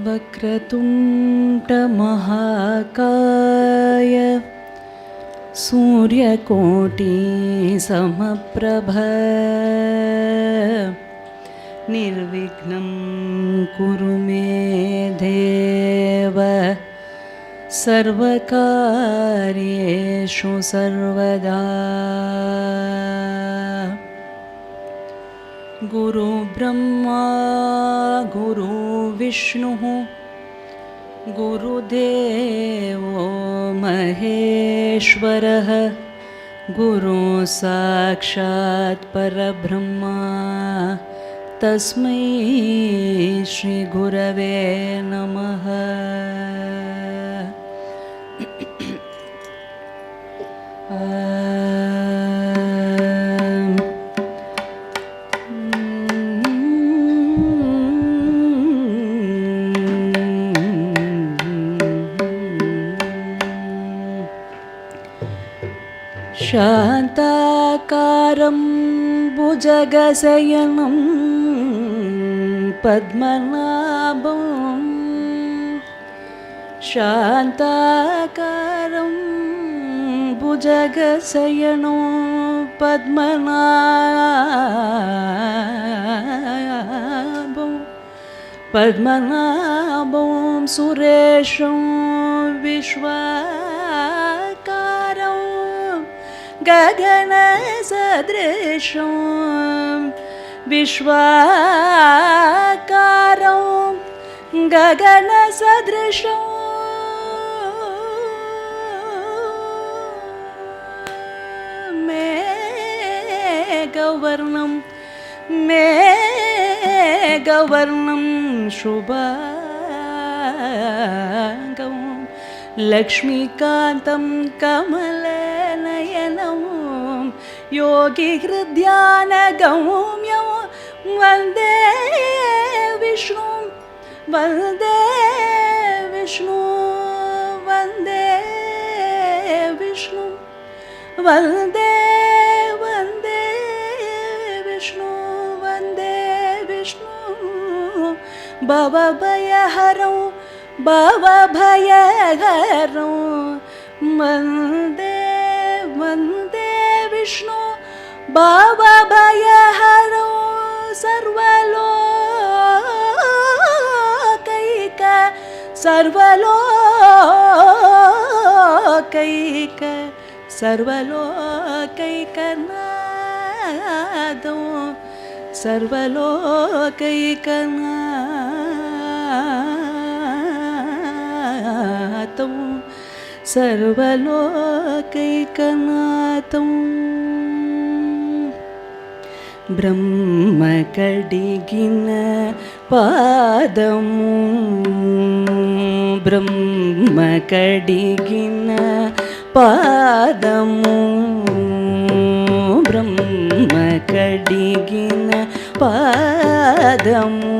वक्रतुण्डमहाकाय सूर्यकोटिसमप्रभ निर्विघ्नं कुरु मे देव सर्वकार्येषु सर्वदा। गुरु ब्रह्मा गुरु विष्णुः गुरुदेवो महेश्वरः गुरु साक्षात् परब्रह्मा तस्मै श्री गुरवे नमः। शान्ताकारं भुजगशयनं पद्मनाभं शान्ताकारं भुजगशयनो पद्मनाभं सुरेशं विश्वाकारं गगन सदृशं विश्वाकारं गगन सदृशं मेघवर्णं शुभांगं लक्ष्मीकान्तं कमलनयनं योगिहृद्यानगम्यं वन्दे विष्णुं वन्दे विष्णुं वन्दे विष्णुं वन्दे वन्दे विष्णु वन्दे विष्णु भवभयहरं वन्दे वन्दे विष्णु भवभयहरं सर्वलोकैकनाथं सर्वलोकैकनाथं ब्रह्मकडिगिन पादमु ब्रह्मकडिगिन पादमु ब्रह्मकडिगिन पादमु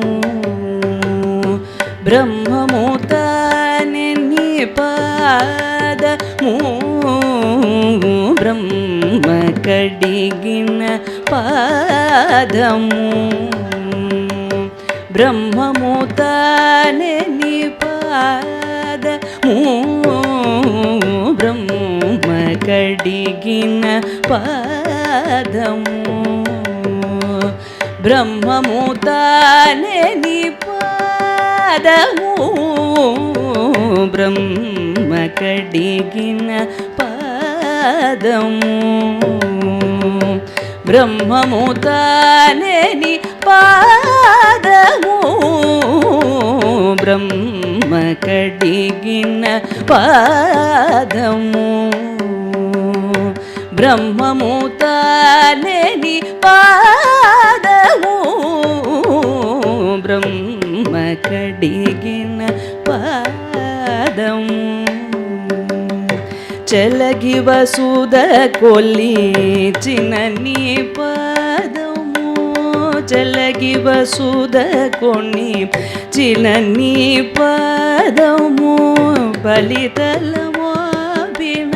ब्रह्ममुताने पादमु ब्रह्मकडिगिन पादमु ब्रह्ममुताने पादमु ब्रह्मकडिगिन पादमु ब्रह्ममुताने पादमु ब्रह्मकडिगिन पादमु ब्रह्ममुताने पादमु ब्रह्मकडिगिन पादमु ब्रह्ममुताने पादमु ब्रह्मकडिगिन पादमु चलगी वसुद कोल्लिचिन नी पादमु चलगी वसुद कोल्लिचिन नी पादमु बलितलमो बिन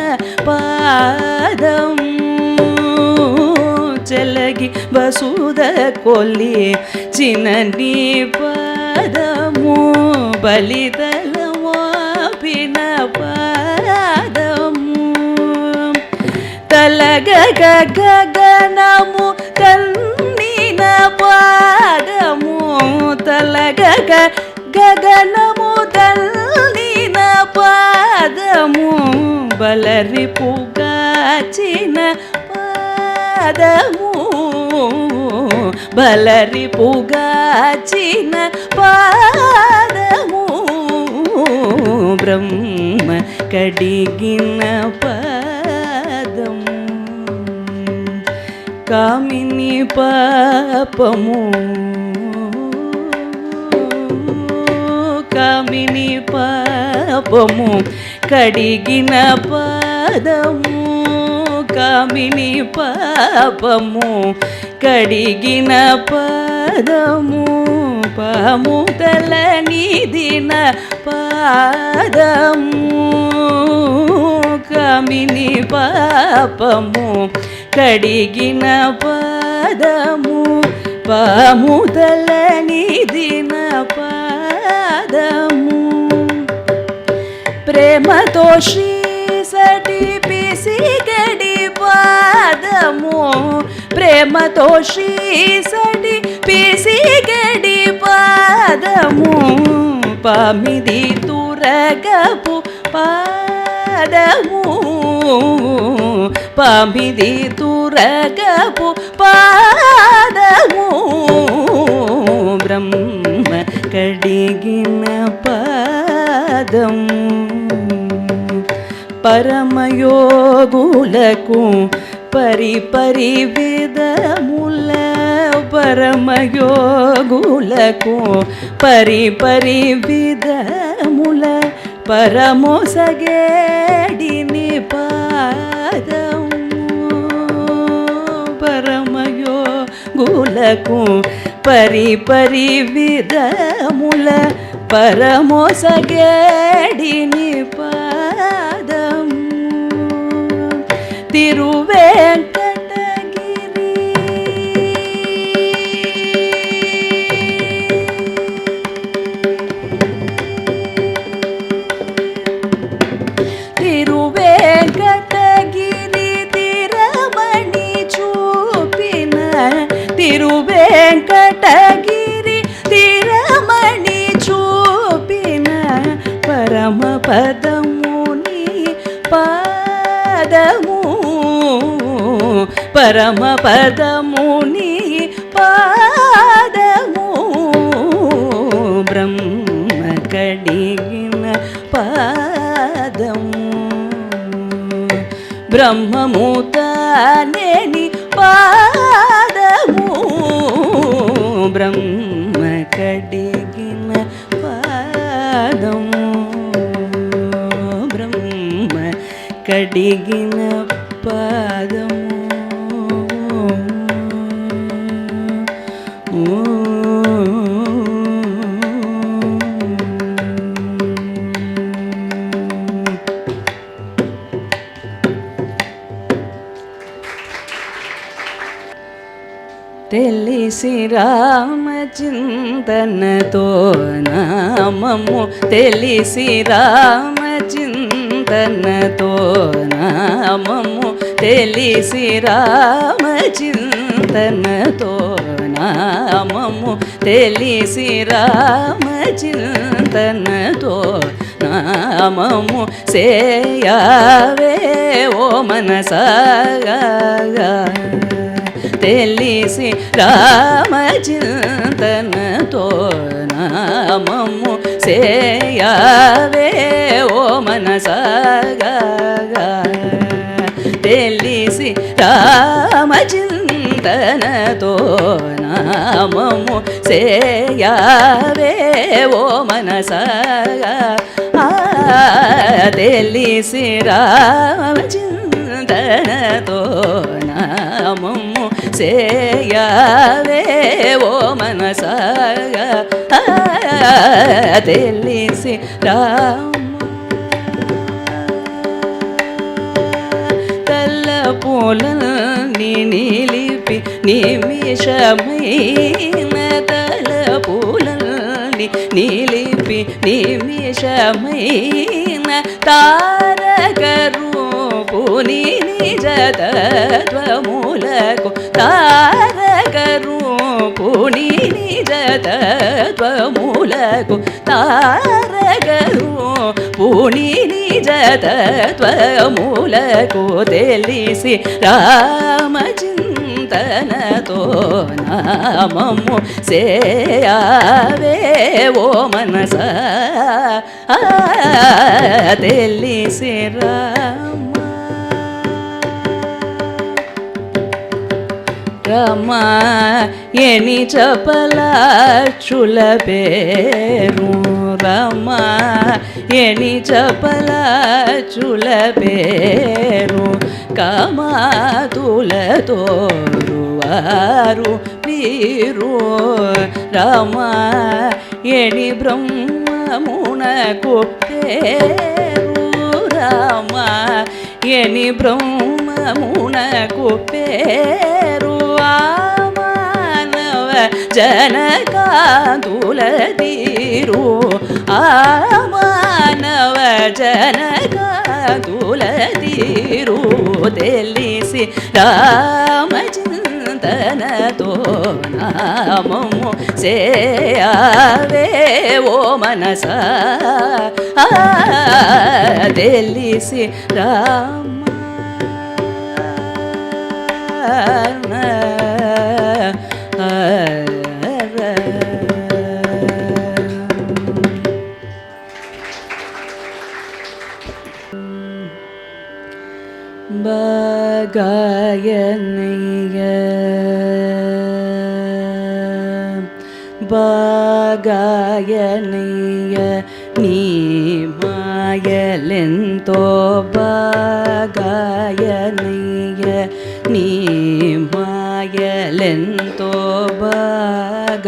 पादमु चलगी वसुद कोल्लिचिन చినని పదము బలితలమోపిన పదము తలగగ గగనము తన్నిన పాదము తలగగ గగనము తన్నిన పాదము బలరిపుగాచిన పాదము బలరిపుగాచిన పాదము బ్రహ్మ కడిగిన పాదము కామిని పాపము కామిని పాపము కడిగిన పాదము కామిని పాపము కడిగిన పదము పాముదల నిదిన పాదము కామిని పాపము కడిగిన పదము పాముదల నిదిన పాదము ప్రేమతో శ్రీ సటి పిసిగడి పాదము ప్రేమతో శ్రీ సటి పిసిగడి పాదము పామిది తురగపు పాదము పామిది తురగపు పాదము బ్రహ్మ కడిగిన పాదము పరమయోగులకు పరిపరి విధముల పరమయోగులకు పరిపరి విధముల పరమోసగేడిని పాదము పరమయోగులకు పరిపరి విధముల పరమోసగేడిని పాదము తిరువేంకటగిరి తిరువేంకటగిరి తిరమణి చూపిన తిరువేంకటగిరి తిరమణి చూపిన పరమ పదముని పాదము పరమ పదముని పాదము బ్రహ్మ కడిగిన పాదము బ్రహ్మము తానేని పాదము బ్రహ్మ కడిగిన పాదము బ్రహ్మ కడిగిన పాదము తెలిసి రామచింతనతో నామము తెలిసి రామచింతనతో నామము తెలిసి రామచింతనతో నామము తెలిసి రామచింతనతో నామము సేయావే ఓ మనసాగా తెలిసి రామచింతనతో నామము సేయావే ఓ మనసాగా తెలిసి రామచింతనతో నామము సేయావే ఓ మనసాగా తెలిసి రామచింతనతో నామము సేయావే ఓ మనసాగా తెలిసి తల్లపులని నిలిపి నిమిషమైన నిలబడి నిలిపి నిమిషమైన తారక రూపుని నిజ తత్వములకు తారక రూపుని నిజ తత్వములకు తారక రూపుని నిజ తత్వములకు తెలిసి రామచింతనతో నామము సేయావే ఓ మనస తెలిసి రమా ఎని చపలాచుల పేరు రమా ఎని చపలాచుల పేరు కామాతులతోరువారు వీరు రమా ఎని బ్రహ్మమునకు పేరు రమా ఎని బ్రహ్మమునకు పేరు మానవ జనకాంతుల తీరు మానవ జనకాంతుల తీరు తెలిసి రామచింతనతో నామము సేయావే ఓ మనస తెలిసి రామ బాగాయనయ్య బాగాయనయ్య నీ మాయలెంతో బాగాయనయ్య నీ మాయలెంతో బాగాయనయ్య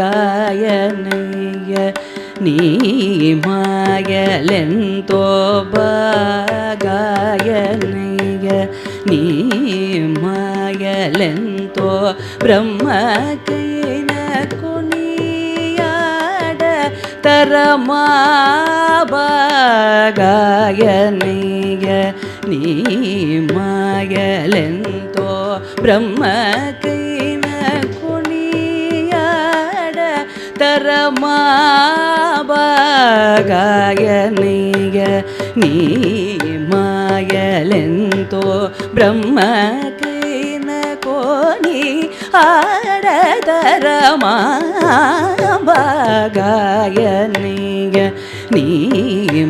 నీ మాయలెంతో బాగాయనయ్య నీ మాయలెంతో బ్రహ్మకైన కొనియాడ తరమా బాగాయనయ్య నీ మాయలెంతో బ్రహ్మకైన కొనియాడ తరమా బాగాయనయ్య నీ మాయలెంతో బ్రహ్మకైన కోని ఆడతరమా బాగాయనయ్య నీ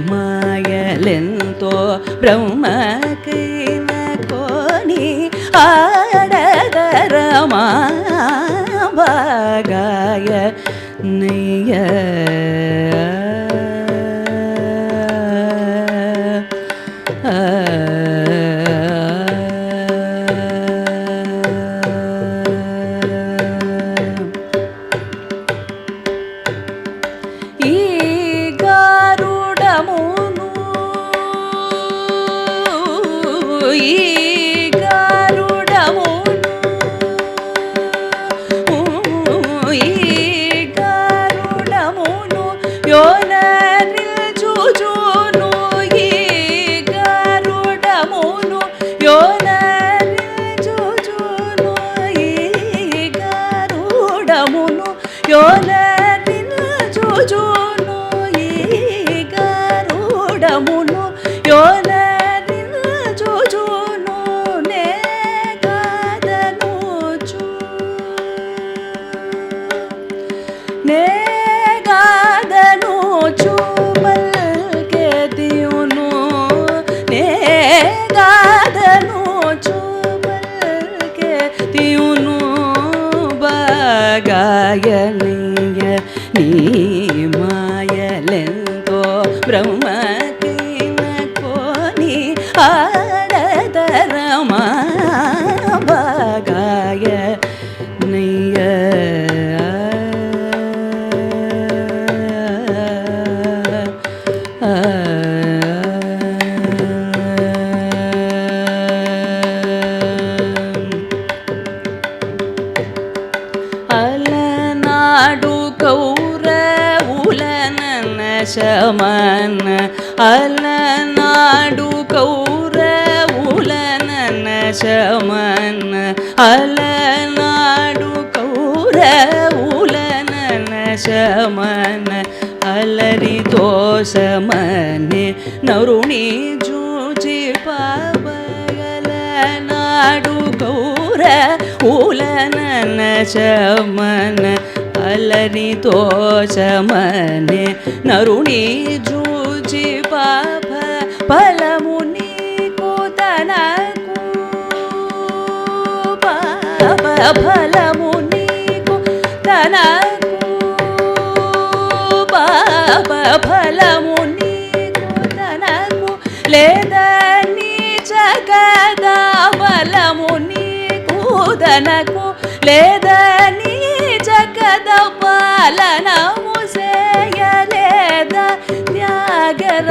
మాయలెంతో బ్రహ్మకైన కోని ఆడతరమా బాగాయనయ్య బాగాయనయ్య నీ మాయలెంతో బ్రహ్మకైన కోని ఆడతరమా బాగాయనయ్య అలనాడు కౌరవుల ಶಮನ ಅಲನಾಡು ಕೌರವುಲನನ ಶಮನ ಅಲನಾಡು ಕೌರವುಲನನ ಶಮನ ಅಲರಿ ದೋಷಮನೆ ನರುಣಿ ಜೂಜಿ ಪಾಪಗಲನಾಡು ಕೌರವುಲನನ ಶಮನ ಅಲರಿ ದೋಷಮನೆ ನರುಣಿ ಜೂಜಿ ಪಾಪ ಫಲಮುನಿ ಕೂತನಕು ಪಾಪ ಫಲಮುನಿ ಕೂತನಕು ಪಾಪ ಫಲಮುನಿ ಕೂತನಕು ಲೇದನಿ ಜಗದ ಫಲಮುನಿ ಕೂತನಕು ಲೇದನಿ ಜಗದ ಪಾಲನ ಮುಸೆಯಲೇದ ತ್ಯಾಗರಾಜನೂತ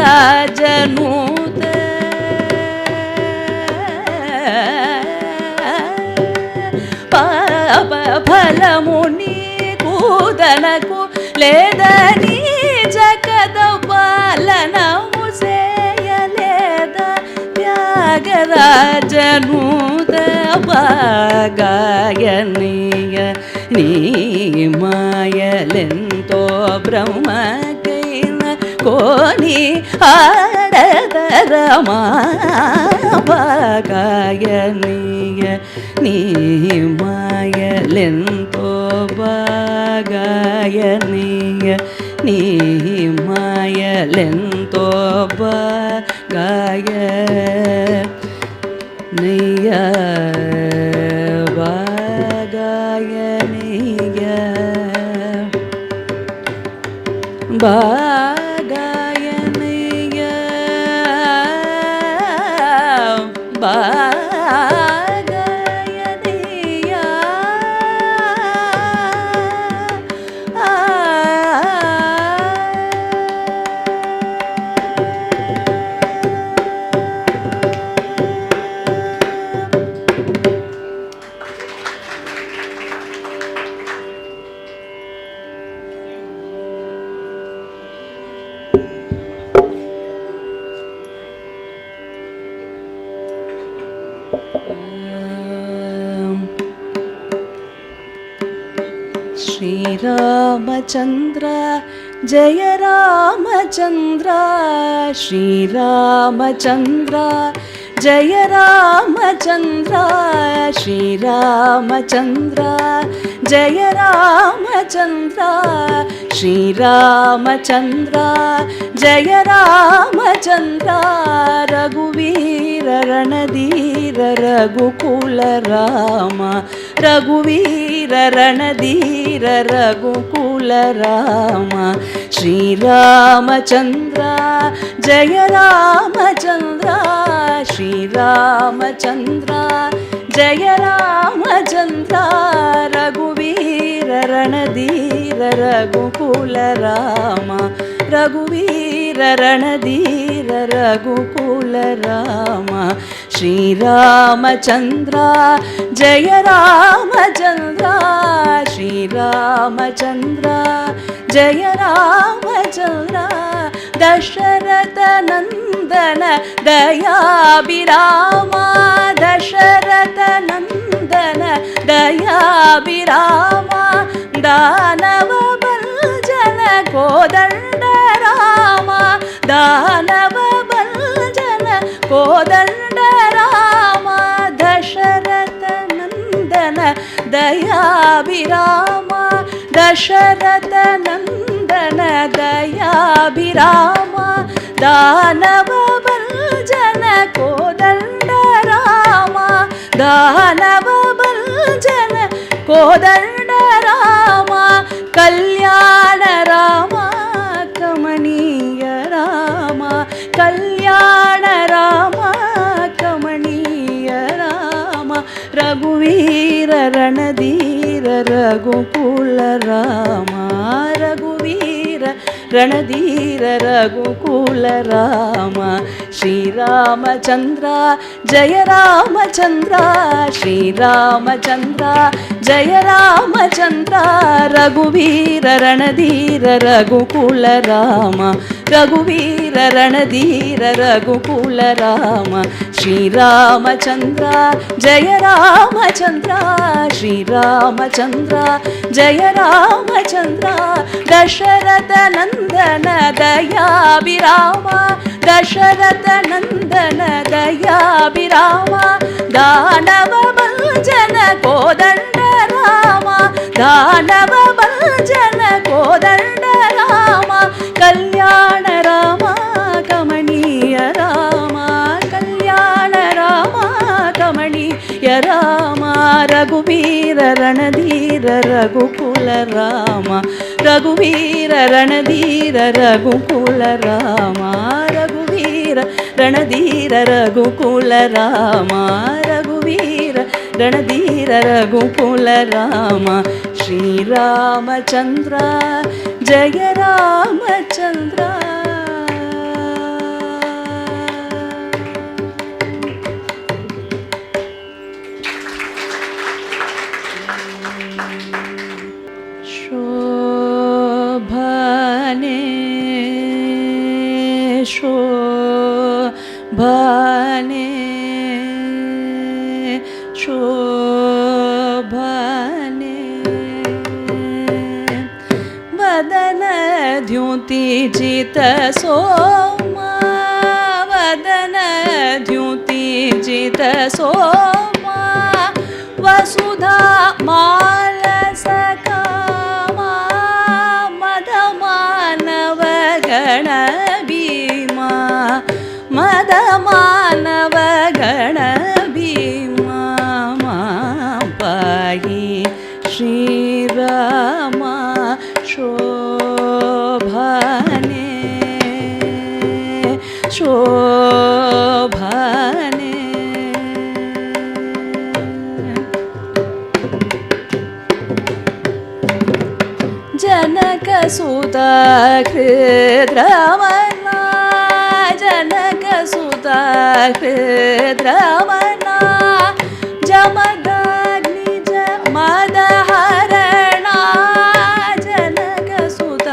ಪಾಪ ಫಲಮುನಿ ಕೂದನಕು ಲೇದನಿ ಜಗದ ಪಾಲನ ಮುಸೆಯಲೇದ ತ್ಯಾಗರಾಜನೂತ ಭಾಗಾಯನೀಯ ನೀ ಮಾಯಲೆಂತೋ ಬ್ರಹ್ಮ ಕೈನ ಕೋನಿ ಆಡದರ ಭಾಗಾಯನೀಯ ನೀ ಮಾಯಲೆಂತೋ ಭಾಗಾಯನೀಯ ನೀ ಮಾಯಲೆಂತೋ ಭಾಗಾಯ ನೀಯ ಭಾಗಾಯನೀಯ ಭಾಗಾಯನೀಯ ಶ್ರೀರಾಮಚಂದ್ರ ಜಯ ರಾಮಚಂದ್ರ ಶ್ರೀರಾಮಚಂದ್ರ ಜಯ ರಾಮಚಂದ್ರ ಶ್ರೀರಾಮಚಂದ್ರ ಜಯ ರಾಮಚಂದ್ರ ಶ್ರೀರಾಮಚಂದ್ರ ಜಯ ರಾಮಚಂದ್ರ ರಘುವೀರ ರಣಧೀರ ರಘುಕುಲ ರಾಮ ರಘುವೀರ ರಣಧೀರ ರಘುಕುಲ ರಾಮ ಶ್ರೀರಾಮಚಂದ್ರ ಜಯ ರಾಮಚಂದ್ರ ಶ್ರೀರಾಮಚಂದ್ರ ಜಯ ರಾಮಚಂದ್ರ ರಘುವೀರ ರಣಧೀರ ರಘುಕುಲ ರಾಮ ರಘುವೀರ ರಣಧೀರ ರಘುಕುಲ ರಾಮ ಶ್ರೀರಾಮಚಂದ್ರ ಜಯ ರಾಮಚಂದ್ರ ಶ್ರೀರಾಮಚಂದ್ರ ಜಯ ರಾಮಚಂದ್ರ ದಶರಥ ನಂದನ ದಯಾಭಿರಾಮ ದಶರಥ ನಂದನ ದಯಾಭಿರಾಮ ದಾನವ ಭಂಜನ ಕೋದಂಡ ರಾಮ ದಾನವ ಭಂಜನ ಕೋದಂಡ ರಾಮ ದಶರಥ ನಂದನ ದಯಾಭಿರಾಮ ದಶರಥ ನಂದನ ದಯಾಭಿರಾಮ ದಾನವ ಭಂಜನ ಕೋದಂಡ ರಾಮ ದಾನವ ಭಂಜನ ಕೋದಂಡ ರಾಮ ಕಲ್ಯಾಣ ರಾಮ ಕಮನೀಯ ರಾಮ ಕಲ್ಯಾಣ ರಾಮ ಕಮನೀಯ ರಾಮ ರಘುವೀರ ರಣಧೀರ ರಘುಕುಲ ರಾಮ ರಘುವೀರ ರಣಧೀರ ರಘುಕುಲ ರಾಮ ಶ್ರೀರಾಮಚಂದ್ರ ಜಯ ರಾಮಚಂದ್ರ ಶ್ರೀರಾಮಚಂದ್ರ ಜಯ ರಾಮಚಂದ್ರ ರಘುವೀರ ರಣಧೀರ ರಘುಕುಲ ರಾಮ ರಘುವೀರ ರಣಧೀರ ರಘುಕುಲ ರಾಮ ಶ್ರೀರಾಮಚಂದ್ರ ಜಯ ರಾಮಚಂದ್ರ ಶ್ರೀರಾಮಚಂದ್ರ ಜಯ ರಾಮಚಂದ್ರ ದಶರಥ ನಂದನ ದಯಾಭಿರಾಮ ದಶರಥ ನಂದನ ದಯಾಭಿರಾಮ ದಾನವ ಭಂಜನ ಕೋದಂಡ ರಾಮ ದಾನವ ಭಂಜನ ಕೋದಂಡ ರಾಮ ಕಲ್ಯಾಣ ರಾಮ ಕಮನೀಯ ರಾಮ ಕಲ್ಯಾಣ ರಾಮ ಕಮನೀಯ ರಾಮ ರಘುವೀರ ರಣಧೀರ ರಘುಕುಲ ರಾಮ ರಘುವೀರ ರಣಧೀರ ರಘುಕುಲ ರಾಮ ರಘುವೀರ ರಣಧೀರ ರಘುಕುಲ ರಾಮ ರಘುವೀರ ರಣಧೀರ ರಘುಕುಲ ರಾಮ ಶ್ರೀರಾಮಚಂದ್ರ ಜಯ ರಾಮಚಂದ್ರ ಶೋಭನೆ ಶೋಭನೆ ಶೋಭನೆ ವದನ ದ್ಯುತಿಜಿತ ಸೋಮ ವದನ ದ್ಯುತಿಜಿತ ಸೋಮ ವಸುಧಾ ಮಾಲಸ ಕಾಮ ಮದ ಮಾನವ ಗಣ ಭೀಮ ಮದ ಮಾನವ ಗಣ ಭೀಮ ಪಾಹಿ ಶ್ರೀರಾಮ ಶೋಭನೆ ಶೋಭನೆ ಜನಕಸುತ ಹೃದ್ರಮಣ ಜನಕಸುತ ಹೃದ್ರಮಣ ಜಮದಗ್ನಿ ಮದಹರಣ ಜನಕಸುತ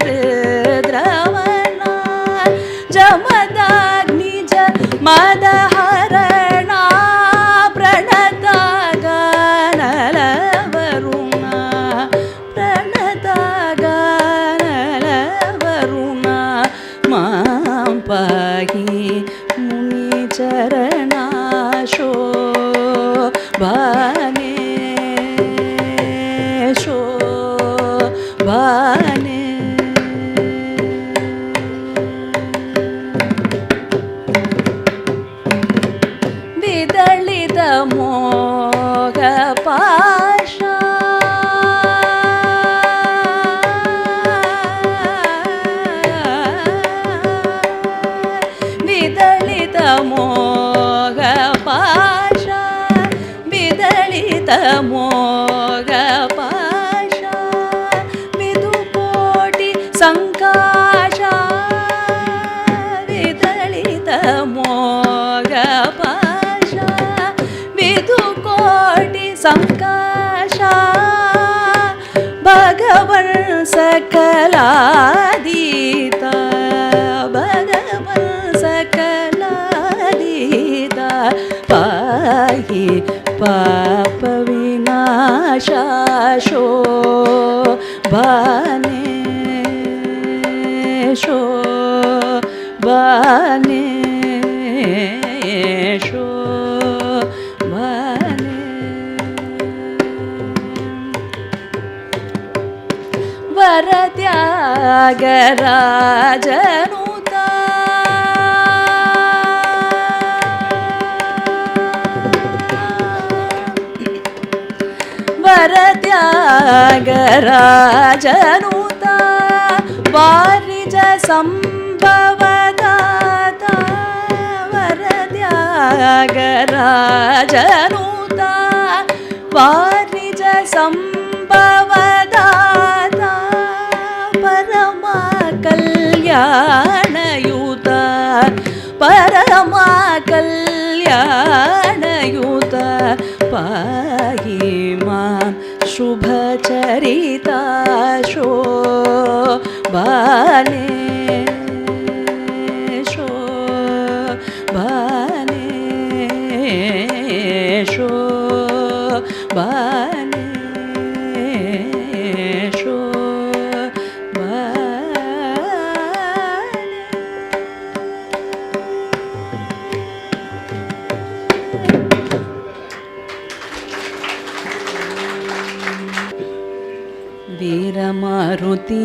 ಹೃದ್ರಮಣ ಜಮದಗ್ನಿ ಮದಹರಣ ಪ್ರಣತ ಗಾನಲ ವರುಣ ಪ್ರಣತ ಗಾನಲ ವರುಣ ಮಾಂ ಪಾಹಿ ಮುನಿ ಚರಣ ಶೋಭನೆ ಶೋಭನೆ ವಿದಳಿತ ಮೋಗ ಪಾಶ ವಿದಳಿತ ಮೋಗ ಪಾಶ ವಿದಳಿತ ಮೋಗ ಪಾಶ ವಿದುಕೋಟಿ ಸಂಕಾಶ ವಿದಳಿತ ಮೋಗ ಪಾಶ ವಿದುಕೋಟಿ ಸಂಕಾಶ ಭಗವನ್ ಸಕಲಾದೀತ ಭಗವನ್ ಸಕಲಾದೀತ ಪಾಹಿ ಪಾಪ ವಿನಾಶ ಶೋಭನೆ ಶೋಭನೆ ಶೋಭನೆ ವರತ್ಯಾಗರಾಜನುತ ವರತ್ಯಾಗರಾಜನುತ ವಾರಿಜ ಸಂಭವದಾತ ವರತ್ಯಾಗರಾಜನುತ ವಾರಿಜ ಸಂಭವದಾತ ಪರಮ ಕಲ್ಯಾಣಯುತ ಪರಮ ಕಲ್ಯಾಣಯುತ ಪಾಹಿ ಮಾಂ ಶುಭಚರಿತ ಶೋಭನೆ